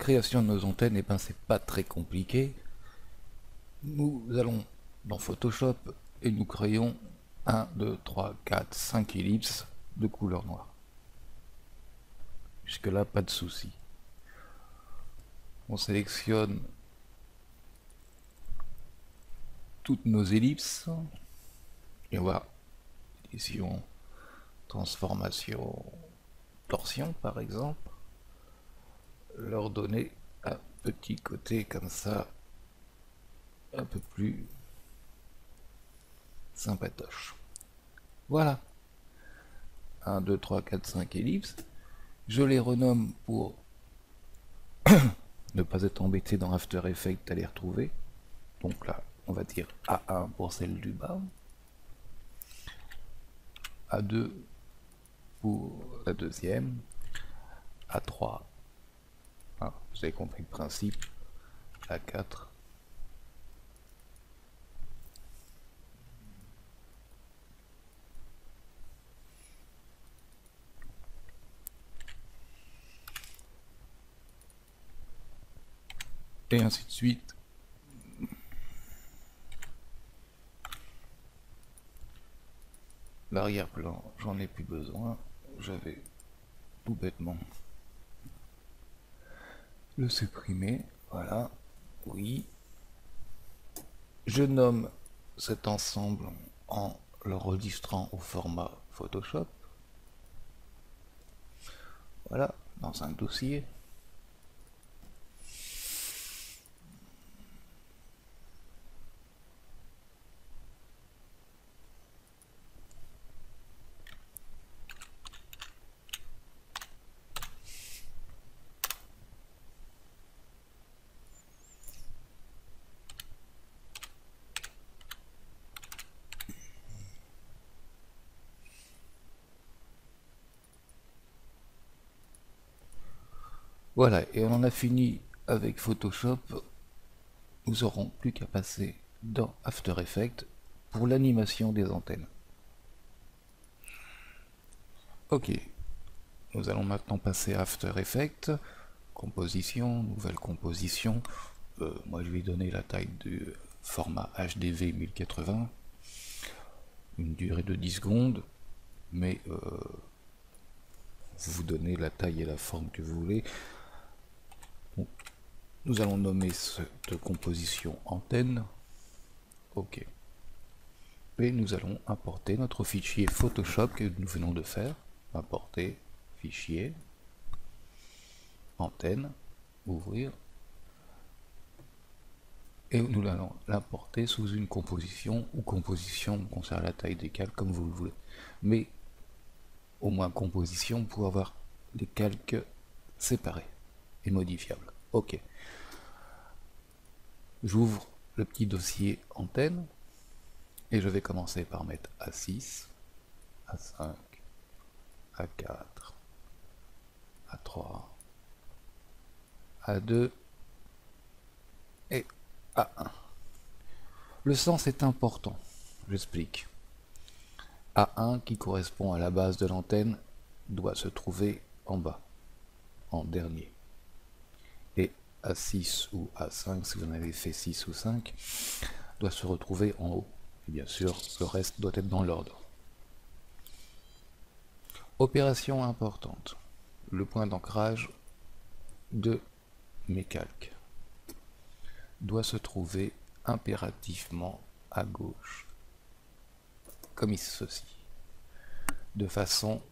création de nos antennes, eh ben, c'est pas très compliqué. Nous allons dans Photoshop et nous créons 1, 2, 3, 4, 5 ellipses de couleur noire. Jusque là, pas de souci. On sélectionne toutes nos ellipses et on va édition, transformation, torsion par exemple, leur donner un petit côté comme ça, un peu plus sympatoche. Voilà, 1, 2, 3, 4, 5 ellipses. Je les renomme pour ne pas être embêté dans After Effects à les retrouver. Donc là, on va dire A1 pour celle du bas, A2 pour la deuxième, A3, hein, vous avez compris le principe, A4, et ainsi de suite. L'arrière-plan, j'en ai plus besoin, j'avais tout bêtement le supprimer, voilà, oui. Je nomme cet ensemble en le registrant au format Photoshop, voilà, dans un dossier. Voilà, et on en a fini avec Photoshop. Nous n'aurons plus qu'à passer dans After Effects pour l'animation des antennes. Ok, nous allons maintenant passer à After Effects, composition, nouvelle composition. Moi je vais donner la taille du format HDV 1080, une durée de 10 secondes, mais vous donnez la taille et la forme que vous voulez. Donc, nous allons nommer cette composition antenne. Ok. Et nous allons importer notre fichier Photoshop que nous venons de faire. Importer, fichier, antenne, ouvrir. Et nous allons l'importer sous une composition, ou composition, on conserve la taille des calques comme vous le voulez. Mais au moins composition pour avoir des calques séparés et modifiables. Ok. J'ouvre le petit dossier antenne et je vais commencer par mettre A6, A5, A4, A3, A2 et A1. Le sens est important, j'explique. A1 qui correspond à la base de l'antenne doit se trouver en bas, en dernier. Et A6 ou A5, si vous en avez fait 6 ou 5, doit se retrouver en haut. Et bien sûr, le reste doit être dans l'ordre. Opération importante. Le point d'ancrage de mes calques doit se trouver impérativement à gauche, comme ceci, de façon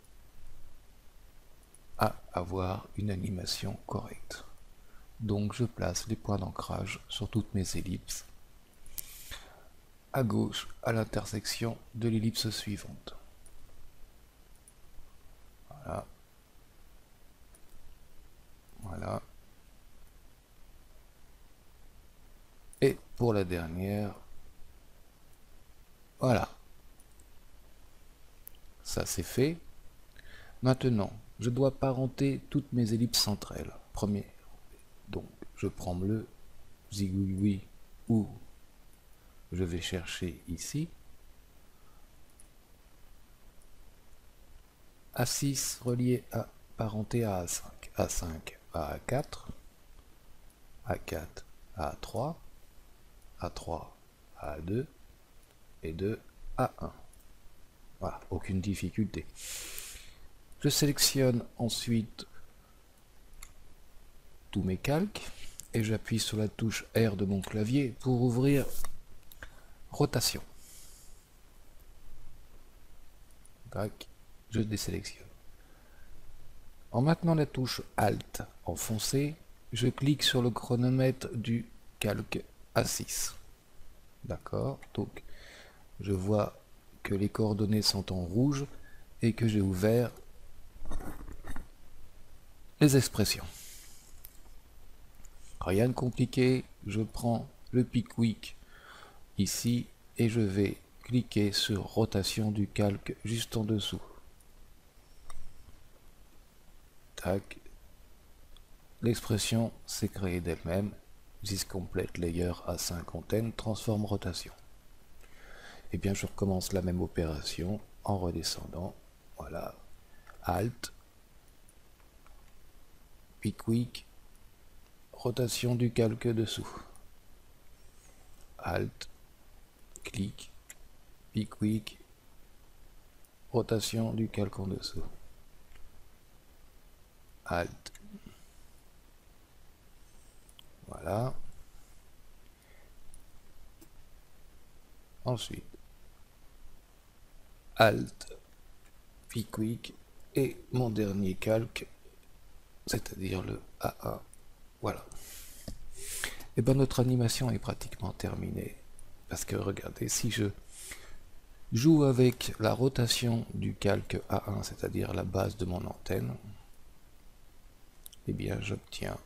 à avoir une animation correcte. Donc je place les points d'ancrage sur toutes mes ellipses à gauche à l'intersection de l'ellipse suivante. Voilà. Voilà. Et pour la dernière, voilà. Ça c'est fait. Maintenant, je dois parenter toutes mes ellipses entre elles. Premier. Donc, je prends le zigouigoui ou je vais chercher ici. A6 relié à parenté à A5. A5 à A4. A4, A3, A3, A2 et de A1. Voilà, aucune difficulté. Je sélectionne ensuite tous mes calques et j'appuie sur la touche R de mon clavier pour ouvrir rotation. Tac, je désélectionne. En maintenant la touche Alt enfoncée, je clique sur le chronomètre du calque A6. D'accord, donc je vois que les coordonnées sont en rouge et que j'ai ouvert les expressions. Rien de compliqué, je prends le Pickwick ici et je vais cliquer sur rotation du calque juste en dessous. Tac. L'expression s'est créée d'elle-même. This complete layer A5 content transform rotation. Et bien je recommence la même opération en redescendant. Voilà. Alt. Pickwick. Rotation du calque dessous. Alt. Clic. Pickwick. Rotation du calque en dessous. Alt. Voilà. Ensuite, Alt, Pickwick et mon dernier calque, c'est-à-dire le A1. Voilà. Et bien notre animation est pratiquement terminée. Parce que regardez, si je joue avec la rotation du calque A1, c'est-à-dire la base de mon antenne, eh bien j'obtiens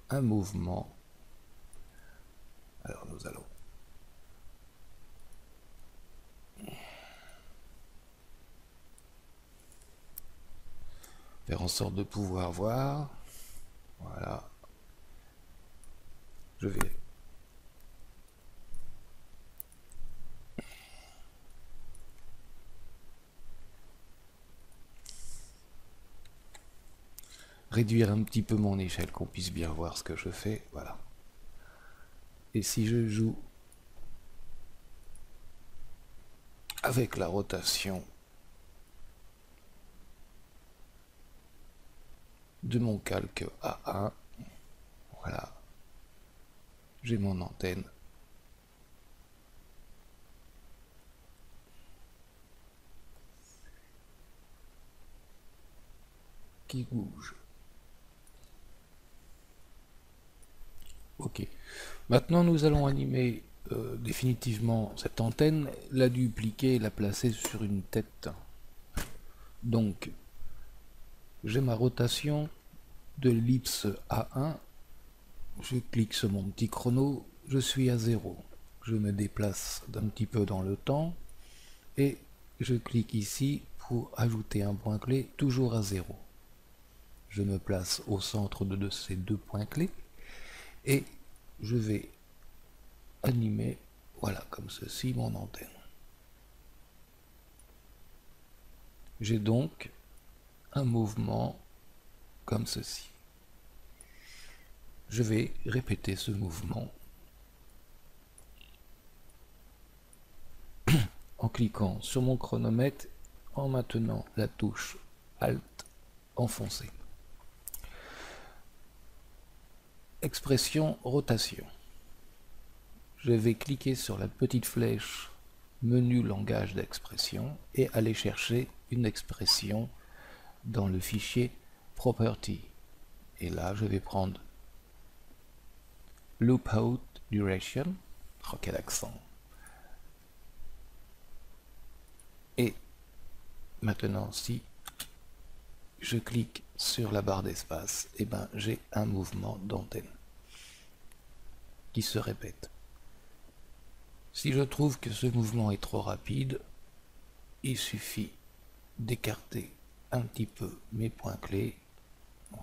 un mouvement. Alors nous allons faire en sorte de pouvoir voir. Voilà. Je vais réduire un petit peu mon échelle, qu'on puisse bien voir ce que je fais. Voilà. Et si je joue avec la rotation de mon calque A1, voilà, j'ai mon antenne qui bouge. Ok. Maintenant, nous allons animer définitivement cette antenne, la dupliquer et la placer sur une tête. Donc, j'ai ma rotation de l'ellipse A1. Je clique sur mon petit chrono, je suis à 0. Je me déplace d'un petit peu dans le temps et je clique ici pour ajouter un point clé toujours à 0. Je me place au centre de ces deux points clés et je vais animer, voilà, comme ceci, mon antenne. J'ai donc un mouvement comme ceci. Je vais répéter ce mouvement en cliquant sur mon chronomètre, en maintenant la touche Alt enfoncée. Expression rotation. Je vais cliquer sur la petite flèche menu langage d'expression et aller chercher une expression dans le fichier property. Et là, je vais prendre loopout duration. Oh, quel accent! Et maintenant, si je clique sur la barre d'espace, et ben j'ai un mouvement d'antenne qui se répète. Si je trouve que ce mouvement est trop rapide, il suffit d'écarter un petit peu mes points clés,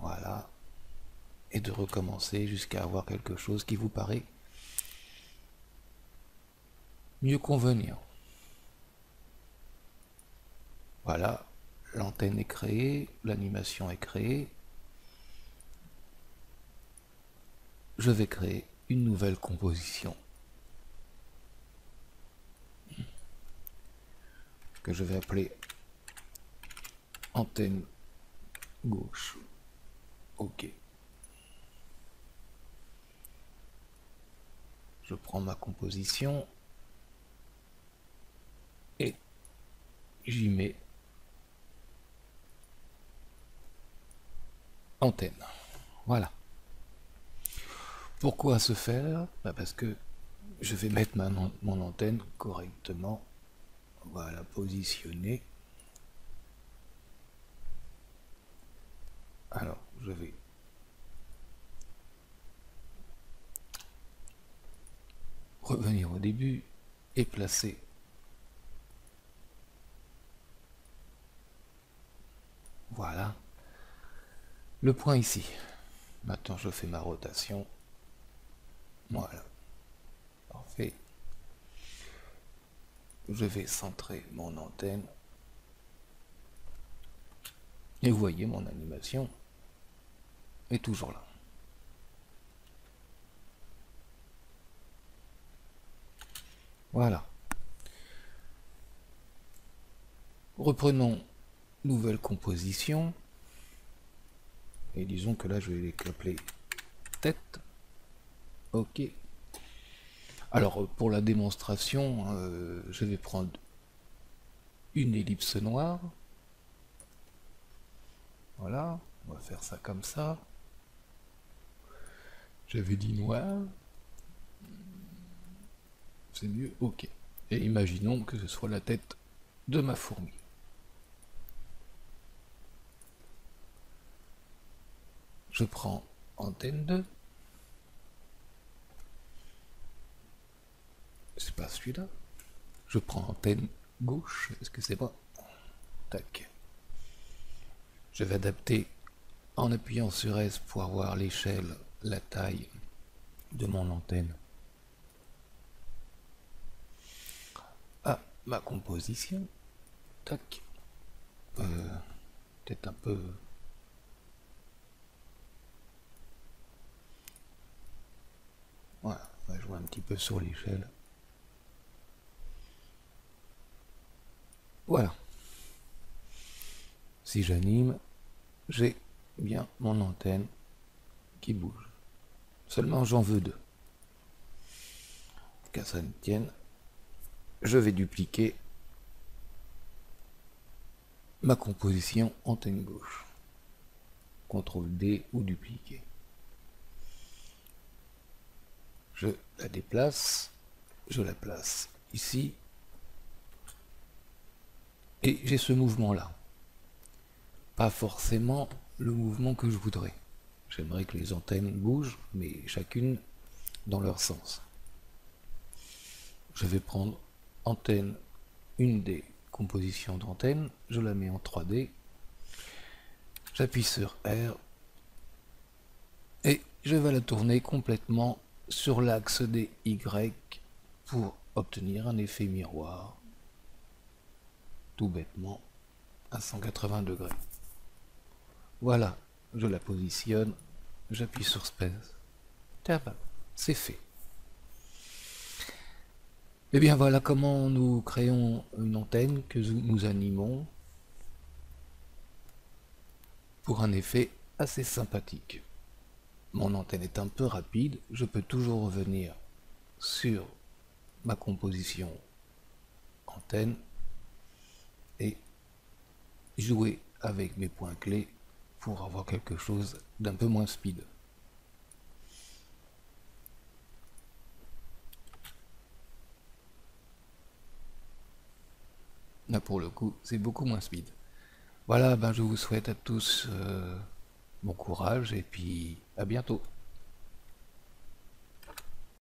voilà, et de recommencer jusqu'à avoir quelque chose qui vous paraît mieux convenient. Voilà, l'antenne est créée, l'animation est créée. je vais créer une nouvelle composition que je vais appeler antenne gauche. OK. Je prends ma composition et j'y mets antenne. Voilà. Pourquoi ce faire? Parce que je vais mettre mon antenne correctement. Voilà, positionnée. Alors, je vais revenir au début et placer voilà le point ici. Maintenant, je fais ma rotation. Voilà, parfait. Je vais centrer mon antenne. Et vous voyez, mon animation est toujours là. Voilà. Reprenons nouvelle composition. Et disons que là, je vais l'appeler tête. OK. Alors, pour la démonstration, je vais prendre une ellipse noire. Voilà, on va faire ça comme ça. J'avais dit noir. C'est mieux, OK. Et imaginons que ce soit la tête de ma fourmi. Je prends antenne 2. C'est pas celui-là. Je prends antenne gauche. Est-ce que c'est bon? Tac. Je vais adapter en appuyant sur S pour avoir l'échelle, la taille de mon antenne à ma composition. Tac. Peut-être un peu... Voilà, on va jouer un petit peu sur l'échelle. Voilà. Si j'anime, j'ai bien mon antenne qui bouge. Seulement j'en veux deux. Qu'à ça ne tienne, je vais dupliquer ma composition antenne gauche. CTRL D ou dupliquer. Je la déplace, je la place ici, et j'ai ce mouvement-là. Pas forcément le mouvement que je voudrais. J'aimerais que les antennes bougent, mais chacune dans leur sens. Je vais prendre antenne, une des compositions d'antenne, je la mets en 3D, j'appuie sur R, et je vais la tourner complètement sur l'axe des Y pour obtenir un effet miroir, tout bêtement, à 180 degrés. Voilà, je la positionne, j'appuie sur Space, c'est fait. Et bien voilà comment nous créons une antenne que nous animons pour un effet assez sympathique. Mon antenne est un peu rapide, je peux toujours revenir sur ma composition antenne et jouer avec mes points clés pour avoir quelque chose d'un peu moins speed. Là pour le coup c'est beaucoup moins speed. Voilà, ben je vous souhaite à tous bon courage et puis à bientôt.